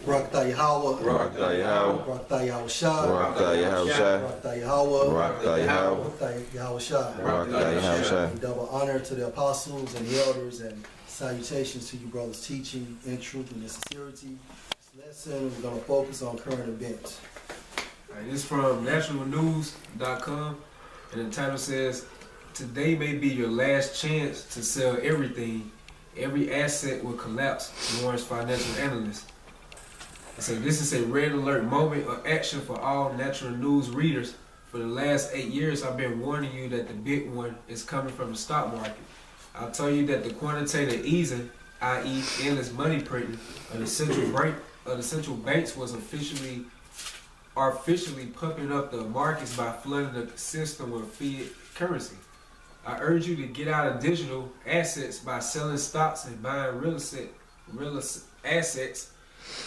Rakta Yahweh. Rakta Yahweh. Rakta Yahushua. Rakta Yahushua. Rakta Yahweh. Rakta Yahweh. Rakta Yahushua. Rakta Yahushua. Double honor to the apostles and the elders, and salutations to you brothers teaching in truth and in sincerity. This lesson, we're going to focus on current events. Right, this is from naturalnews.com, and the title says, "Today may be your last chance to sell everything. Every asset will collapse," warns financial analysts. It said, "This is a red alert moment of action for all Natural News readers. For the last 8 years, I've been warning you that the big one is coming from the stock market. I'll tell you that the quantitative easing, i.e. endless money printing, of the central banks was artificially pumping up the markets by flooding the system with fiat currency. I urge you to get out of digital assets by selling stocks and buying real assets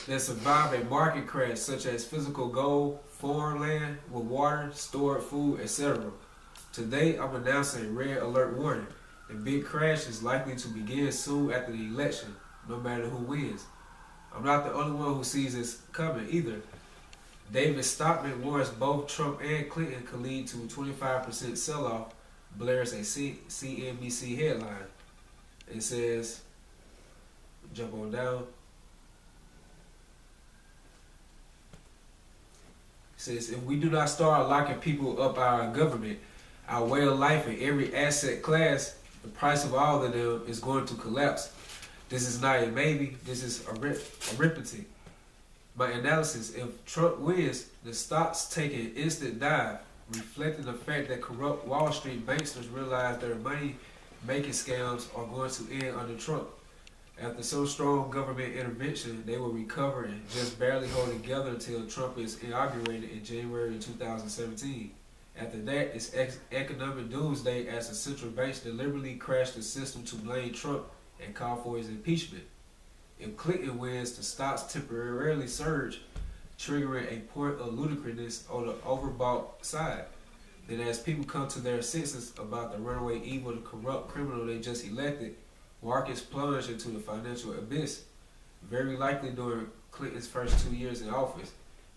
that survive a market crash, such as physical gold, foreign land with water, stored food, etc. Today, I'm announcing a red alert warning. The big crash is likely to begin soon after the election, no matter who wins. I'm not the only one who sees this coming either. David Stockman warns both Trump and Clinton could lead to a 25% sell-off," blares a CNBC headline. It says, jump on down. It says, "If we do not start locking people up our government, our way of life in every asset class, the price of all of them is going to collapse. This is not a maybe, this is arithmetic. My analysis, if Trump wins, the stocks take an instant dive, reflecting the fact that corrupt Wall Street banksters realize their money-making scams are going to end under Trump. After so strong government intervention, they will recover and just barely hold together until Trump is inaugurated in January 2017. After that, it's economic doomsday as the central banks deliberately crash the system to blame Trump and call for his impeachment. If Clinton wins, the stocks temporarily surge, triggering a point of ludicrousness on the overbought side. Then as people come to their senses about the runaway evil, the corrupt criminal they just elected, markets plunge into the financial abyss, very likely during Clinton's first 2 years in office.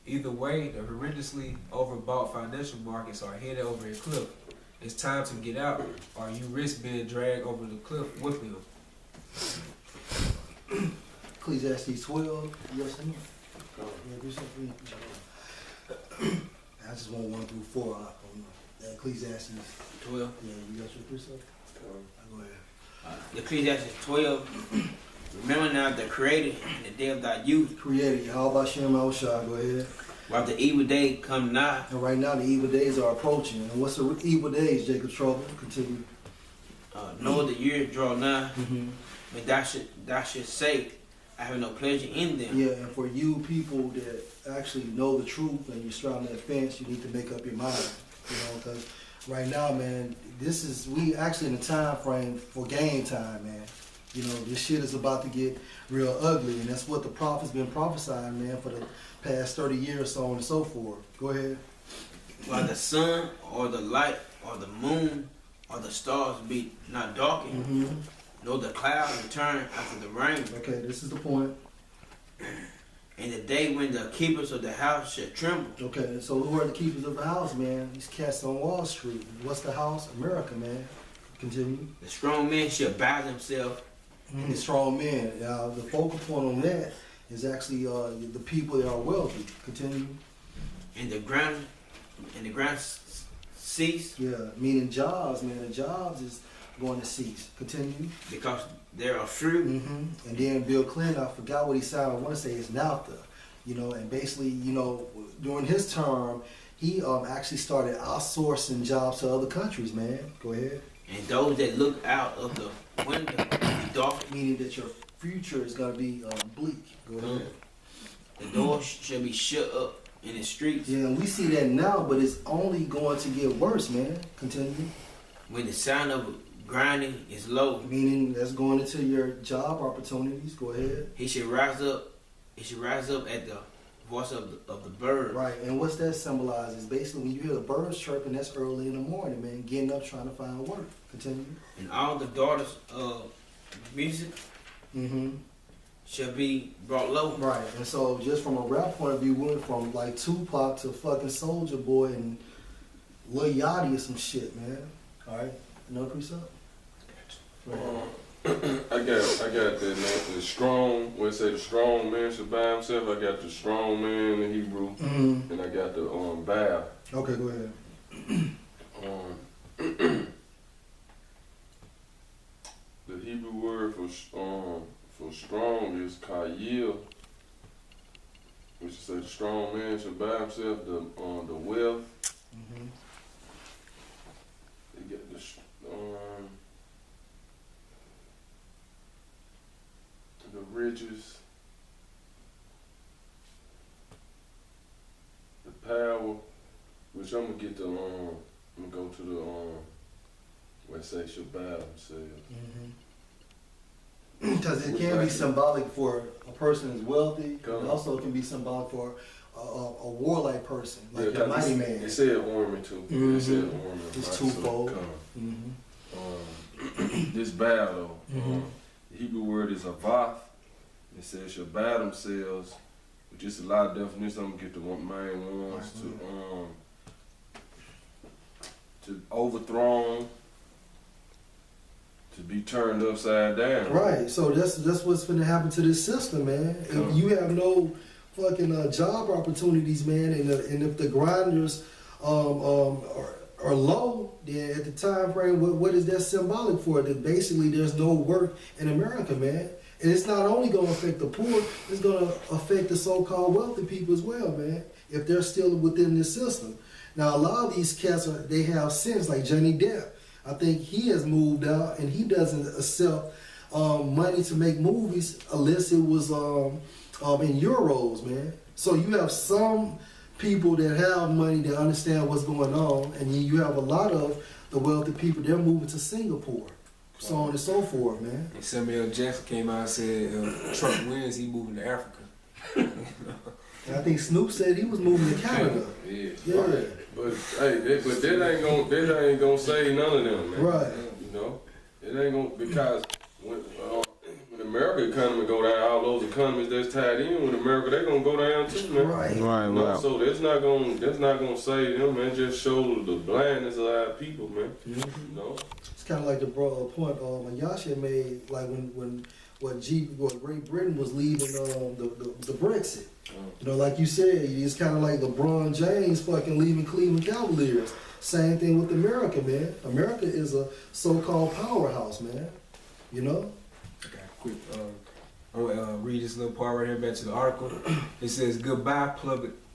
Either way, the horrendously overbought financial markets are headed over a cliff. It's time to get out, or you risk being dragged over the cliff with them." Ecclesiastes 12, yes and no? I just want 1 through 4 on Ecclesiastes 12. Yeah, you got your precept? Go ahead. Ecclesiastes 12. "Remember now the Creator in the day of thy youth, Created. How about Shem Shah? Go ahead. while the evil day come nigh." And right now the evil days are approaching. And what's the evil days, Jacob Trouble? Continue. "Know the years draw nigh, Mm-hmm. but thou should say, I have no pleasure in them." Yeah, and for you people that actually know the truth and you're straddling that fence, you need to make up your mind. You know, because right now, man, we actually in the time frame for game time, man. You know, this shit is about to get real ugly, and that's what the prophet's been prophesying, man, for the past 30 years, so on and so forth. Go ahead. "While the sun or the light or the moon or the stars be not darkened, Mm-hmm. nor the clouds return after the rain, Okay, this is the point. and the day when the keepers of the house shall tremble." Okay, so who are the keepers of the house, man? These cats on Wall Street. What's the house? America, man. Continue. "The strong men shall bow themselves." The strong men. The focal point on that is actually the people that are wealthy. Continue. And the ground cease, Yeah, meaning jobs, man. The jobs is going to cease. Continue. because there are few. Mm-hmm. And then Bill Clinton, I forgot what he said. I want to say it's NAFTA. You know, and basically, you know, during his term, he actually started outsourcing jobs to other countries, man. Go ahead. "And those that look out of the window will be dark. Meaning that your future is going to be bleak. Go ahead. The doors shall be shut up in the streets. Yeah, and we see that now, but it's only going to get worse, man. Continue. When the sound of grinding is low, Meaning that's going into your job opportunities. Go ahead. he should rise up. He should rise up at the voice of the bird." Right, and what's that symbolizes? Basically, when you hear the birds chirping, that's early in the morning, man. Getting up, trying to find work. Continue. "And all the daughters of music Mm-hmm. shall be brought low. Right, and so just from a rap point of view, we went from like Tupac to fucking Soulja Boy and Lil Yachty or some shit, man. All right, another precept. I got that man, the strong. Where it say the strong man should buy himself. I got the strong man in Hebrew, and I got the bow. Okay, go ahead. The Hebrew word for strong is kayil, which is a strong man should buy himself the wealth. They get the riches, the power, which I'm gonna get the I'm gonna go to the where it say should buy themselves. Because it can be symbolic for a person who's wealthy, and also it can be symbolic for a warlike person, like a mighty man. It said ornament too. It said ornament. It's twofold. This bow though, the Hebrew word is avath. It says shall bow themselves, which is a lot of definitions. I'm gonna get the main ones to overthrown, to be turned upside down. Right. So that's what's going to happen to this system, man. If you have no fucking job opportunities, man, and if the grinders are low, then at the time frame, what is that symbolic for? That basically there's no work in America, man. And it's not only going to affect the poor, it's going to affect the so-called wealthy people as well, man, if they're still within this system. Now, a lot of these cats, they have sins, like Johnny Depp. I think he has moved out, and he doesn't accept money to make movies unless it was in euros, man. So you have some people that have money that understand what's going on, and then you have a lot of the wealthy people, they're moving to Singapore, so on and so forth, man. And Samuel Jackson came out and said, if Trump wins, he moving to Africa. And I think Snoop said he was moving to Canada. Yeah. Right. But hey, that ain't gonna save none of them, man. Right. You know, it ain't gonna, because when America economy go down, all those economies that's tied in with America, they gonna go down too, man. Right. You know, so that's not gonna save them, man. Just show the blindness of our people, man. You know. It's kind of like the point Yasha made, like when Great Britain was leaving the Brexit. You know, like you said, it's kind of like LeBron James fucking leaving Cleveland Cavaliers. Same thing with America, man. America is a so-called powerhouse, man. You know? Okay, quick. I'm going to read this little part right here back to the article. It says, goodbye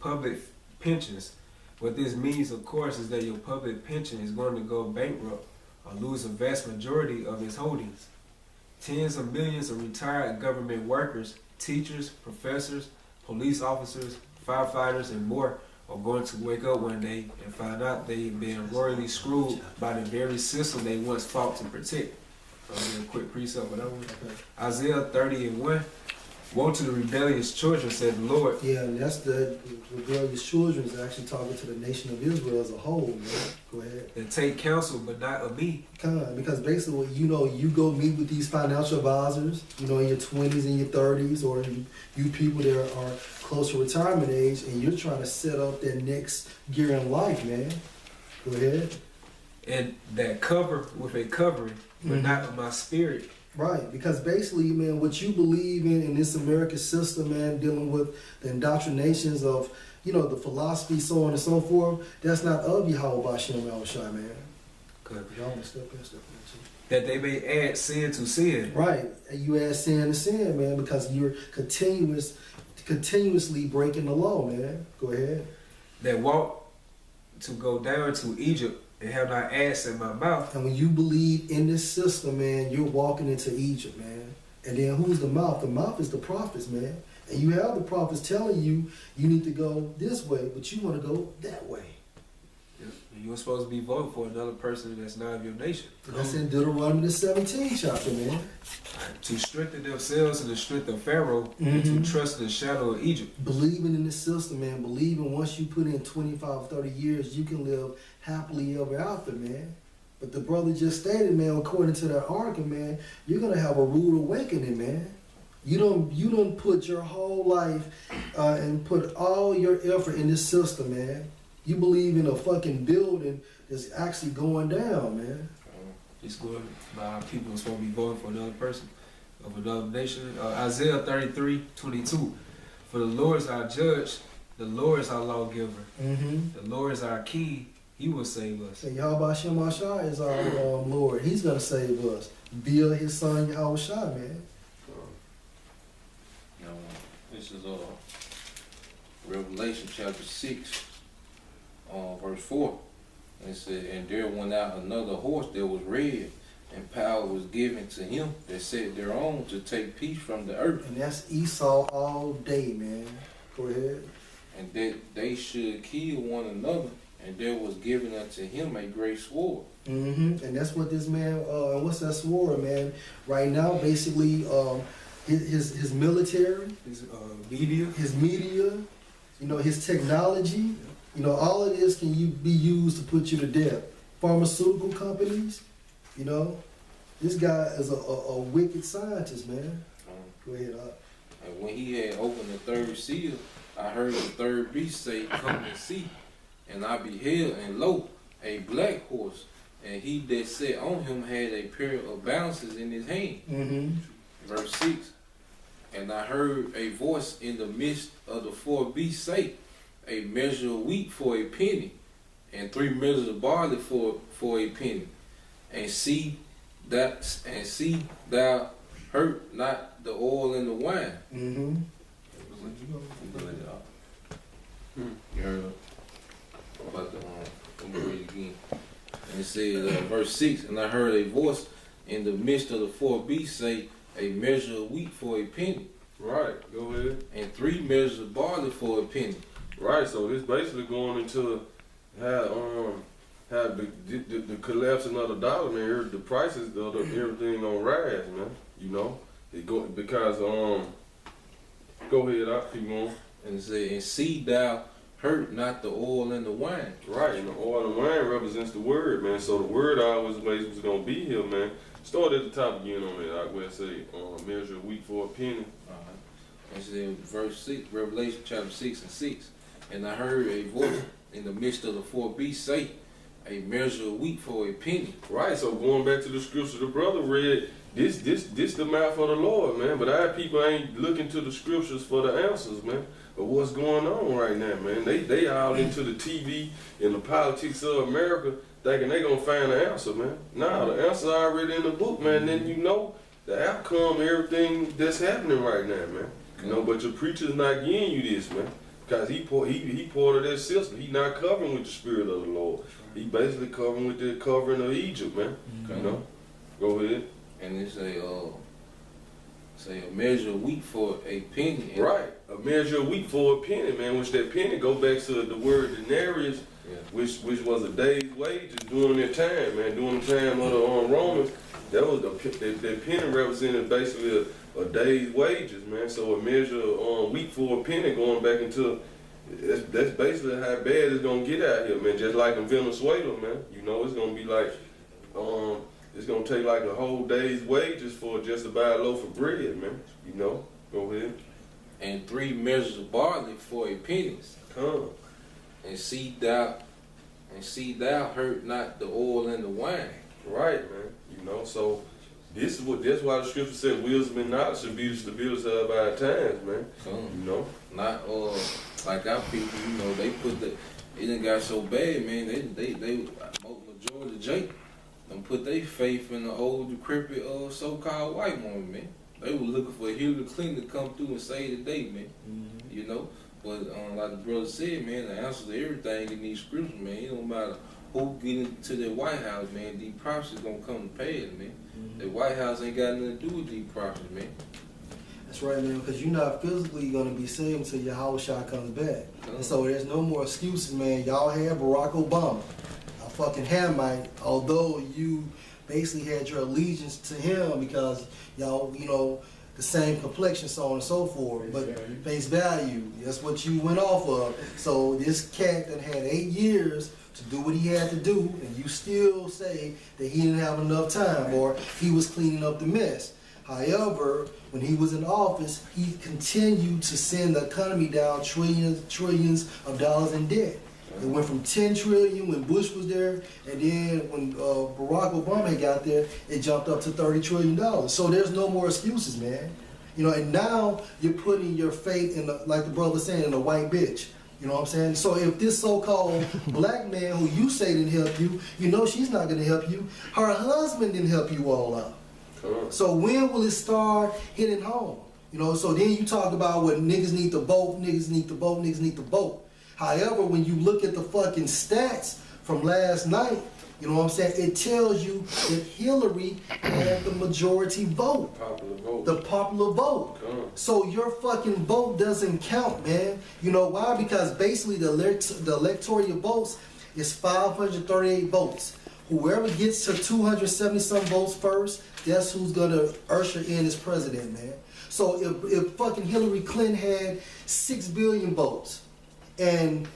public pensions. What this means, of course, is that your public pension is going to go bankrupt or lose a vast majority of its holdings. Tens of millions of retired government workers, teachers, professors, police officers, firefighters, and more are going to wake up one day and find out they've been royally screwed by the very system they once fought to protect. A quick precept for that one. Okay. Isaiah 30:1. Woe to the rebellious children, said the Lord. Yeah, and that's the rebellious children is actually talking to the nation of Israel as a whole, man. Go ahead. And take counsel, but not of me. Because basically, you know, you go meet with these financial advisors, you know, in your 20s and your 30s, or you people that are close to retirement age, and you're trying to set up their next gear in life, man. Go ahead. And that cover with a covering, but not of my spirit. Right, because basically, man, what you believe in this American system, man, dealing with the indoctrinations of, you know, the philosophy, so on and so forth, that's not of Yahweh Bashem Al-Shai, man. Good. Y'all want to step in too. That they may add sin to sin. Right, and you add sin to sin, man, because you're continuously breaking the law, man. Go ahead. That walk to go down to Egypt and have not ass in my mouth. And when you believe in this system, man, you're walking into Egypt, man. And then who's the mouth? The mouth is the prophets, man. And you have the prophets telling you you need to go this way, but you want to go that way. Yeah. You were supposed to be voting for another person that's not of your nation. That's in Deuteronomy the 17th chapter, man. To strengthen themselves in the strength of Pharaoh, and to trust in the shadow of Egypt. Believing in the system, man. Believing once you put in 25, 30 years, you can live happily ever after, man. But the brother just stated, man, according to that article, man, you're going to have a rude awakening, man. You don't put your whole life and put all your effort in this system, man. You believe in a fucking building that's actually going down, man. It's good by how people are supposed to be voting for another person of another nation. Isaiah 33:22. For the Lord is our judge, the Lord is our lawgiver, the Lord is our king, he will save us. And Yahweh Shem Ashai is our Lord. He's going to save us via his son Yahweh Shai, man. This is Revelation chapter 6, verse 4. It said, and there went out another horse that was red, and power was given to him that sat thereon to take peace from the earth. And that's Esau all day, man. Go ahead. And that they should kill one another, and there was given unto him a great sword. And that's what this man, what's that sword, man? Right now, basically, his military, his media, you know, his technology, you know, all of this can be used to put you to death. Pharmaceutical companies, you know, this guy is a wicked scientist, man. Go ahead. And when he had opened the third seal, I heard the third beast say, come and see. And I beheld, and lo, a black horse, and he that sat on him had a pair of balances in his hand. Verse 6. And I heard a voice in the midst of the four beasts say, a measure of wheat for a penny, and 3 measures of barley for a penny. And see thou hurt not the oil and the wine. You heard about the let me read it again. And it says, verse 6, and I heard a voice in the midst of the four beasts say, a measure of wheat for a penny. Right, go ahead. And 3 measures of barley for a penny. Right, so this basically going into how the collapsing of the dollar, man. The prices of everything gonna rise, man. You know, because go ahead, I'll keep going. And it said, and see thou hurt not the oil and the wine. Right, and the oil and wine represents the word, man. So the word always was gonna be here, man. Start at the top again on that. I will say, measure of wheat for a penny. And it said, verse 6, Revelation chapter 6 and 6. And I heard a voice in the midst of the four beasts say, a measure of wheat for a penny. Right, so going back to the scripture, the brother read, this the mouth of the Lord, man. But our people ain't looking to the scriptures for the answers, man. But what's going on right now, man? They all into the TV and the politics of America, thinking they gonna find the answer, man. Nah, the answer already in the book, man. Then you know the outcome, everything that's happening right now, man. You know, but your preacher's not giving you this, man. Because he part of that system. He not covering with the spirit of the Lord. He basically covering with the covering of Egypt, man. You know? Go ahead. And it say a measure of wheat for a penny. Right. A measure of wheat for a penny, man. Which that penny go back to the word denarius, which was a day's wages during that time, man. During the time of the Romans, that was that penny represented basically a day's wages, man. So a measure of wheat for a penny going back into that's basically how bad it's gonna get out here, man. Just like in Venezuela, man. You know, it's gonna be like it's gonna take like a whole day's wages for just to buy a loaf of bread, man. You know, go ahead. And 3 measures of barley for a penny. And see thou hurt not the oil and the wine. Right, man. You know, so that's why the scripture said wisdom and knowledge should be the stability of our times, man. You know, not like our people. You know, they put it done got so bad, man. They majority Jake them put their faith in the old decrepit so-called white woman, man. They were looking for Hillary Clinton to come through and save the day, man. You know, but like the brother said, man, the answer to everything in these scriptures, man. It don't matter who get into the White House, man. These prophecies gonna come to pass, man. The White House ain't got nothing to do with these prophecies, man. That's right, man, because you're not physically going to be saved until Yahweh Shai comes back. And so there's no more excuses, man. Y'all had Barack Obama, a fucking Hamite, although you basically had your allegiance to him because y'all, you know, the same complexion, so on and so forth. But face value, that's what you went off of. So this cat that had 8 years to do what he had to do, and you still say that he didn't have enough time or he was cleaning up the mess. However, when he was in office, he continued to send the economy down trillions of dollars in debt. It went from 10 trillion when Bush was there, and then when Barack Obama got there, it jumped up to $30 trillion. So there's no more excuses, man. You know, and now you're putting your faith in, like the brother was saying, in a white bitch. You know what I'm saying? So if this so-called black man who you say didn't help you, you know she's not going to help you. Her husband didn't help you all out. So when will it start hitting home? You know, so then you talk about what niggas need to vote, niggas need to vote, niggas need to vote. However, when you look at the fucking stats from last night, you know what I'm saying, it tells you that Hillary had the majority vote. Popular vote. The popular vote. So your fucking vote doesn't count, man. You know why? Because basically the electoral votes is 538 votes. Whoever gets to 270 some votes first, that's who's gonna usher in as president, man. So if fucking Hillary Clinton had 6 billion votes, and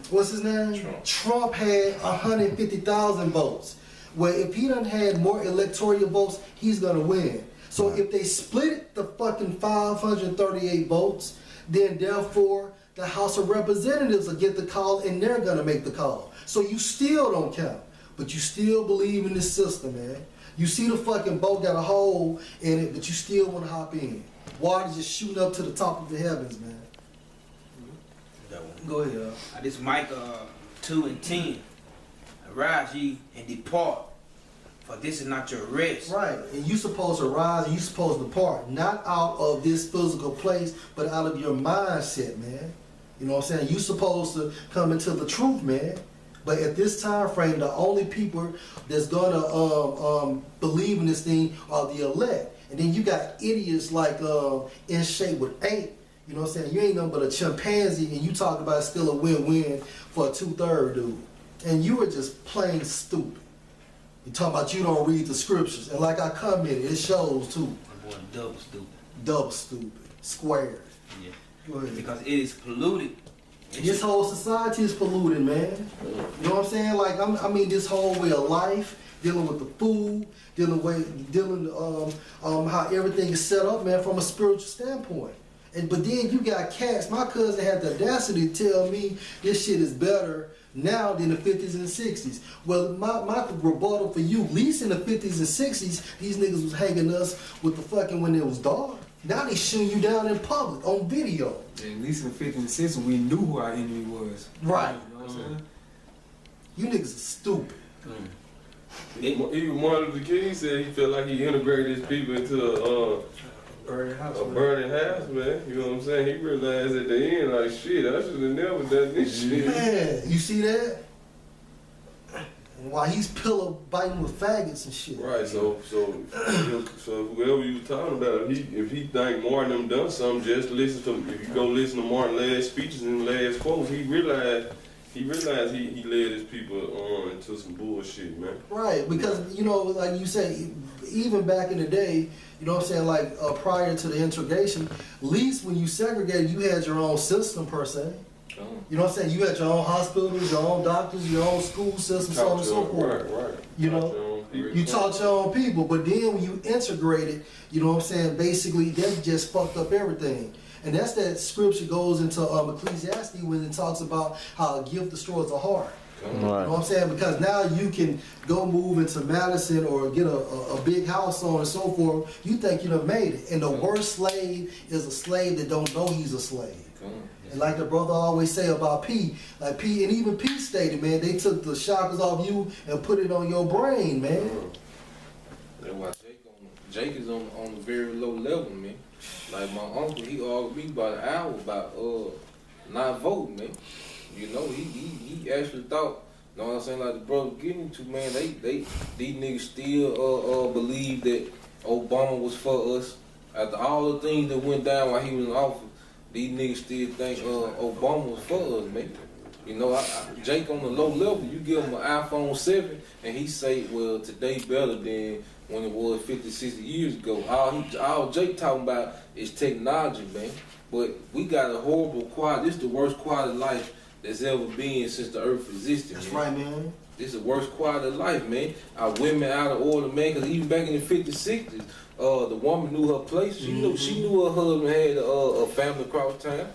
what's his name? Trump had 150,000 votes. Well, if he done had more electoral votes, he's gonna win. So if they split the fucking 538 votes, then therefore the House of Representatives will get the call and they're gonna make the call. So you still don't count, but you still believe in this system, man. You see the fucking boat got a hole in it, but you still wanna hop in. Water's just shooting up to the top of the heavens, man. Go ahead. This is Micah 2:10. Arise ye and depart, for this is not your rest. Right, and you supposed to rise and you supposed to depart, not out of this physical place, but out of your mindset, man. You know what I'm saying? You supposed to come into the truth, man. But at this time frame, the only people that's gonna believe in this thing are the elect. And then you got idiots like In Shape with 8. You know what I'm saying? You ain't nothing but a chimpanzee, and you talk about still a win-win for a 2/3 dude. And you are just plain stupid. You talking about you don't read the scriptures. And like I commented, it shows too. My boy, double stupid. Double stupid. Squared. Yeah. Go ahead. Because it is polluted. This whole society is polluted, man. You know what I'm saying? Like, I mean, this whole way of life, dealing with the food, dealing how everything is set up, man, from a spiritual standpoint. But then you got cats. My cousin had the audacity to tell me this shit is better now than the 50s and 60s. Well, my rebuttal for you, at least in the 50s and 60s, these niggas was hanging us with the fucking when it was dark. Now they shooting you down in public on video. At least in the 50s and 60s, we knew who our enemy was. Right. You know what I'm saying? You niggas are stupid. Even Martin Luther King said he felt like he integrated his people into Burning house. a burning house, man. You know what I'm saying? He realized at the end, like, shit, I should have never done this shit. Man, you see that? And while he's pillow biting with faggots and shit. Right, so whoever you was talking about, if he think Martin them done something, just listen to, if you go listen to Martin's last speeches and last quotes, he realized he led his people into some bullshit, man. Right, because, you know, like you say, even back in the day, you know what I'm saying, like prior to the integration, at least when you segregated, you had your own system per se. You know what I'm saying? You had your own hospitals, your own doctors, your own school system, so on and so forth. Right. You know, you taught your own people, but then when you integrated, you know what I'm saying, basically that just fucked up everything. And that's that scripture goes into Ecclesiastes when it talks about how a gift destroys a heart. Right. You know what I'm saying? Because now you can go move into Madison or get a big house, so on and so forth. You think you done made it. And the worst slave is a slave that don't know he's a slave. And like the brother always say about P, like P, and even P stated, man, they took the shackles off you and put it on your brain, man. That's why Jake is on a very low level, man. Like my uncle, he argued me about an hour about not voting, man. You know, he actually thought, you know what I'm saying, like the brother getting to, man, these niggas still believe that Obama was for us. After all the things that went down while he was in office, these niggas still think Obama was for us, man. You know, Jake on the low level, you give him an iPhone 7 and he say, well, today better than when it was 50, 60 years ago. All Jake talking about is technology, man. But we got a horrible quality. This is the worst quality of life that's ever been since the earth existed. That's man. right, man. This is the worst quality of life, man. Our women out of order, man, because even back in the 50s, 60s, the woman knew her place. She knew her husband had a family across town.